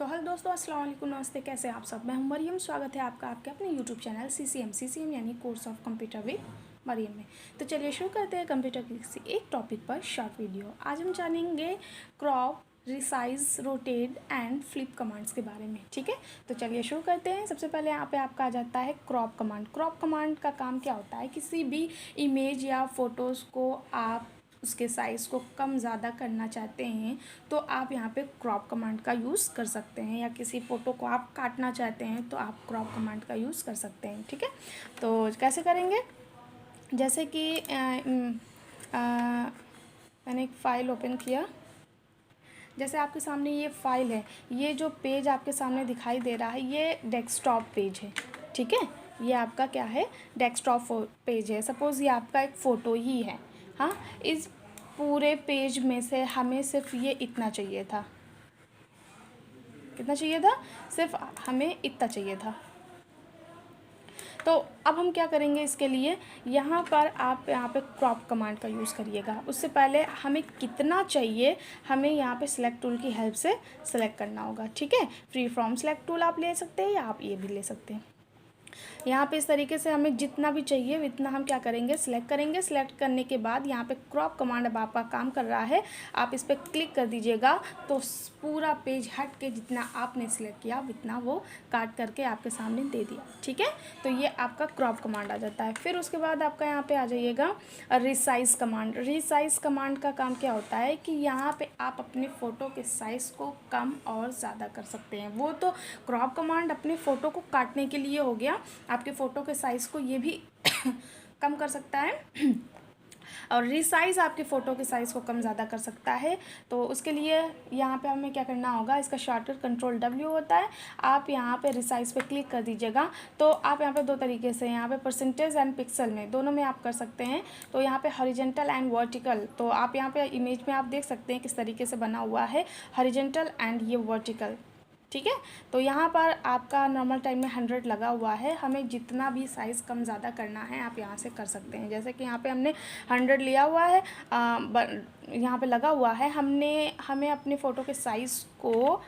तो हेलो दोस्तों, अस्सलाम वालेकुम, नमस्ते। कैसे हैं आप सब? मैं हूं मरियम। स्वागत है आपका आपके अपने यूट्यूब चैनल सीसीएम यानी course of computer with Mariam में। तो चलिए शुरू करते हैं कंप्यूटर के किसी एक टॉपिक पर शॉर्ट वीडियो। आज हम जानेंगे crop, resize, rotate and flip commands के बारे में। ठीक है, तो चलिए शुरू करते हैं। सबसे पहले यहाँ पे आपका आ जाता है क्रॉप कमांड। क्रॉप कमांड का काम क्या होता है? किसी भी इमेज या फोटोज़ को आप उसके साइज़ को कम ज़्यादा करना चाहते हैं तो आप यहाँ पे क्रॉप कमांड का यूज़ कर सकते हैं, या किसी फ़ोटो को आप काटना चाहते हैं तो आप क्रॉप कमांड का यूज़ कर सकते हैं। ठीक है, तो कैसे करेंगे? जैसे कि मैंने एक फ़ाइल ओपन किया। जैसे आपके सामने ये फ़ाइल है, ये जो पेज आपके सामने दिखाई दे रहा है ये डेस्कटॉप पेज है। ठीक है, ये आपका क्या है? डेस्कटॉप पेज है। सपोज़ ये आपका एक फ़ोटो ही है। हाँ, इस पूरे पेज में से हमें सिर्फ ये इतना चाहिए था। कितना चाहिए था? सिर्फ हमें इतना चाहिए था। तो अब हम क्या करेंगे इसके लिए? यहाँ पर आप यहाँ पे क्रॉप कमांड का यूज़ करिएगा। उससे पहले हमें कितना चाहिए हमें यहाँ पे सिलेक्ट टूल की हेल्प से सिलेक्ट करना होगा। ठीक है, फ्री फ्रॉम सिलेक्ट टूल आप ले सकते हैं या आप ये भी ले सकते हैं। यहाँ पे इस तरीके से हमें जितना भी चाहिए इतना हम क्या करेंगे? सिलेक्ट करेंगे। सिलेक्ट करने के बाद यहाँ पे क्रॉप कमांड अब आपका काम कर रहा है, आप इस पर क्लिक कर दीजिएगा तो पूरा पेज हट के जितना आपने सिलेक्ट किया उतना वो काट करके आपके सामने दे दिया। ठीक है, तो ये आपका क्रॉप कमांड आ जाता है। फिर उसके बाद आपका यहाँ पे आ जाइएगा रिसाइज़ कमांड। रिसाइज़ कमांड का काम क्या होता है कि यहाँ पे आप अपने फ़ोटो के साइज़ को कम और ज़्यादा कर सकते हैं। वो तो क्रॉप कमांड अपने फ़ोटो को काटने के लिए हो गया, आपके फ़ोटो के साइज़ को ये भी कम कर सकता है और रिसाइज़ आपके फ़ोटो के साइज़ को कम ज़्यादा कर सकता है। तो उसके लिए यहाँ पे हमें क्या करना होगा? इसका शॉर्टकट कंट्रोल W होता है। आप यहाँ पे रिसाइज़ पे क्लिक कर दीजिएगा तो आप यहाँ पे दो तरीके से, यहाँ पे परसेंटेज एंड पिक्सल में, दोनों में आप कर सकते हैं। तो यहाँ पे हॉरिजॉन्टल एंड वर्टिकल, तो आप यहाँ पे इमेज में आप देख सकते हैं किस तरीके से बना हुआ है, हॉरिजॉन्टल एंड ये वर्टिकल। ठीक है, तो यहाँ पर आपका नॉर्मल टाइम में 100 लगा हुआ है। हमें जितना भी साइज़ कम ज़्यादा करना है आप यहाँ से कर सकते हैं। जैसे कि यहाँ पे हमने 100 लिया हुआ है, यहाँ पे लगा हुआ है। हमें अपने फ़ोटो के साइज़ को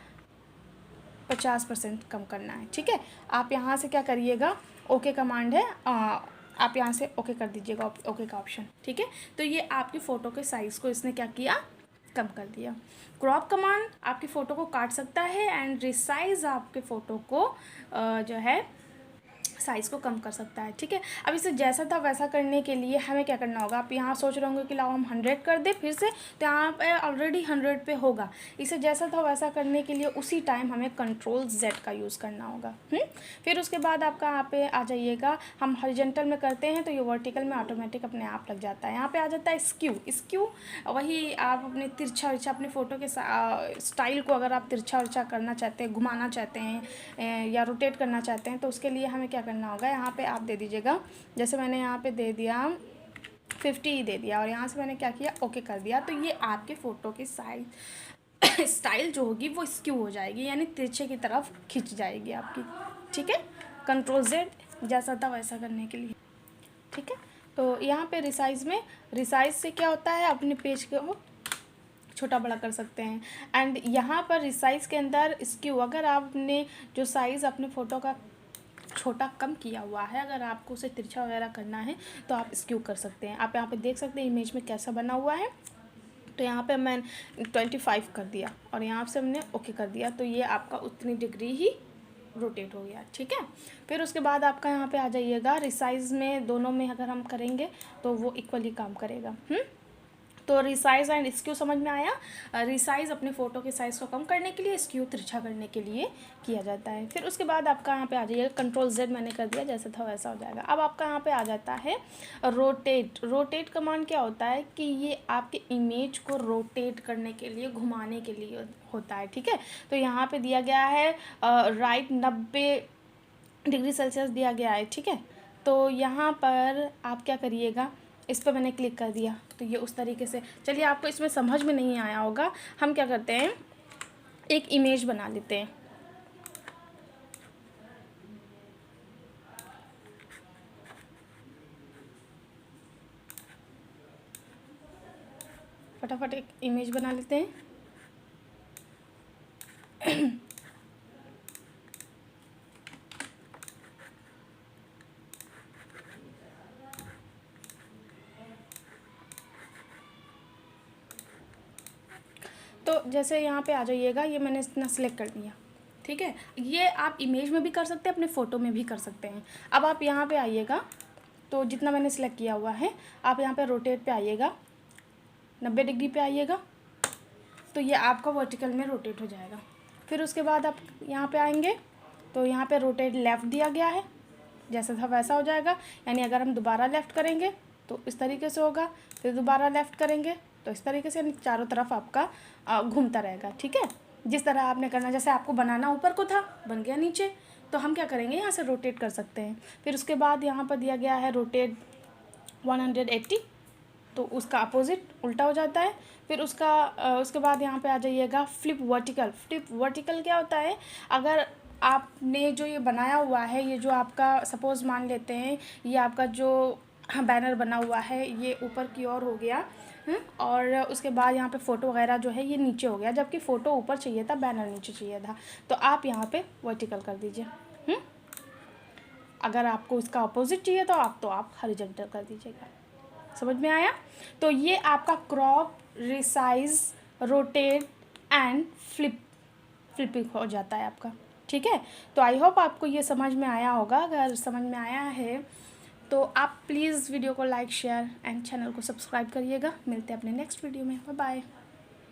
50% कम करना है। ठीक है, आप यहाँ से क्या करिएगा? ओके कमांड है, आप यहाँ से ओके कर दीजिएगा, ओके का ऑप्शन। ठीक है, तो ये आपकी फ़ोटो के साइज़ को इसने क्या किया? कम कर दिया। क्रॉप कमांड आपकी फ़ोटो को काट सकता है एंड रिसाइज आपके फ़ोटो को जो है साइज़ को कम कर सकता है। ठीक है, अब इसे जैसा था वैसा करने के लिए हमें क्या करना होगा? आप यहाँ सोच रहे होंगे कि लाओ हम 100 कर दे फिर से, तो यहाँ पे ऑलरेडी 100 पे होगा। इसे जैसा था वैसा करने के लिए उसी टाइम हमें Ctrl+Z का यूज़ करना होगा। फिर उसके बाद आपका यहाँ पे आ जाइएगा, हम हॉरिजॉन्टल में करते हैं तो ये वर्टिकल में ऑटोमेटिक अपने आप लग जाता है। यहाँ पे आ जाता है स्क्यू। वही आप अपने तिरछा अपने फ़ोटो के स्टाइल को अगर आप तिरछा करना चाहते हैं, घुमाना चाहते हैं या रोटेट करना चाहते हैं तो उसके लिए हमें क्या करना होगा? यहाँ पे आप दे दीजिएगा, जैसे मैंने यहाँ पे दे दिया 50 ही दे दिया और यहाँ से मैंने क्या किया? ओके कर दिया। तो ये आपके फ़ोटो की साइज स्टाइल जो होगी वो स्क्यू हो जाएगी, यानी तिरछे की तरफ खिंच जाएगी आपकी। ठीक है, Ctrl+Z जैसा था वैसा करने के लिए। ठीक है, तो यहाँ पे रिसाइज से क्या होता है? अपने पेज को छोटा बड़ा कर सकते हैं। एंड यहाँ पर रिसाइज़ के अंदर स्क्यू, अगर आपने जो साइज़ अपने फ़ोटो का छोटा कम किया हुआ है, अगर आपको उसे तिरछा वगैरह करना है तो आप स्क्यू कर सकते हैं। आप यहाँ पे देख सकते हैं इमेज में कैसा बना हुआ है। तो यहाँ पे मैं 25 कर दिया और यहाँ से हमने ओके कर दिया, तो ये आपका उतनी डिग्री ही रोटेट हो गया। ठीक है, फिर उसके बाद आपका यहाँ पे आ जाइएगा रिसाइज़ में, दोनों में अगर हम करेंगे तो वो इक्वली काम करेगा। तो रिसाइज एंड स्क्यू समझ में आया? रिसाइज अपने फ़ोटो के साइज़ को कम करने के लिए, स्क्यू तिरछा करने के लिए किया जाता है। फिर उसके बाद आपका यहाँ पे आ जाइएगा Ctrl+Z मैंने कर दिया, जैसा था वैसा हो जाएगा। अब आपका यहाँ पे आ जाता है रोटेट कमांड। क्या होता है कि ये आपके इमेज को रोटेट करने के लिए, घुमाने के लिए होता है। ठीक है, तो यहाँ पर दिया गया है राइट 90°C दिया गया है। ठीक है, तो यहाँ पर आप क्या करिएगा? इस पर मैंने क्लिक कर दिया तो ये उस तरीके से, चलिए आपको इसमें समझ में नहीं आया होगा, हम क्या करते हैं? एक इमेज बना लेते हैं। फटाफट एक इमेज बना लेते हैं। तो जैसे यहाँ पे आ जाइएगा, ये मैंने इतना सिलेक्ट कर दिया, ठीक है। ये आप इमेज में भी कर सकते हैं, अपने फ़ोटो में भी कर सकते हैं। अब आप यहाँ पे आइएगा, तो जितना मैंने सिलेक्ट किया हुआ है आप यहाँ पे रोटेट पे आइएगा, 90 डिग्री पे आइएगा, तो ये आपका वर्टिकल में रोटेट हो जाएगा। फिर उसके बाद आप यहाँ पे आएंगे तो यहाँ पे रोटेट लेफ़्ट दिया गया है, जैसा था वैसा हो जाएगा। यानी अगर हम दोबारा लेफ़्ट करेंगे तो इस तरीके से होगा, फिर दोबारा लेफ़्ट करेंगे तो इस तरीके से, यानी चारों तरफ आपका घूमता रहेगा, ठीक है। जिस तरह आपने करना, जैसे आपको बनाना ऊपर को था, बन गया नीचे, तो हम क्या करेंगे, यहाँ से रोटेट कर सकते हैं। फिर उसके बाद यहाँ पर दिया गया है रोटेट 180, तो उसका अपोजिट उल्टा हो जाता है। फिर उसके बाद यहाँ पे आ जाइएगा फ्लिप वर्टिकल। फ्लिप वर्टिकल क्या होता है, अगर आपने जो ये बनाया हुआ है, ये जो आपका सपोज़ मान लेते हैं ये आपका जो बैनर बना हुआ है ये ऊपर की ओर हो गया, और उसके बाद यहाँ पे फ़ोटो वगैरह जो है ये नीचे हो गया, जबकि फ़ोटो ऊपर चाहिए था, बैनर नीचे चाहिए था, तो आप यहाँ पे वर्टिकल कर दीजिए। अगर आपको इसका अपोजिट चाहिए तो आप हॉरिजॉन्टल कर दीजिएगा। समझ में आया? तो ये आपका crop, resize, rotate and flipping हो जाता है आपका, ठीक है। तो आई होप आपको ये समझ में आया होगा। अगर समझ में आया है तो आप प्लीज़ वीडियो को लाइक, शेयर एंड चैनल को सब्सक्राइब करिएगा। मिलते हैं अपने नेक्स्ट वीडियो में। Bye bye.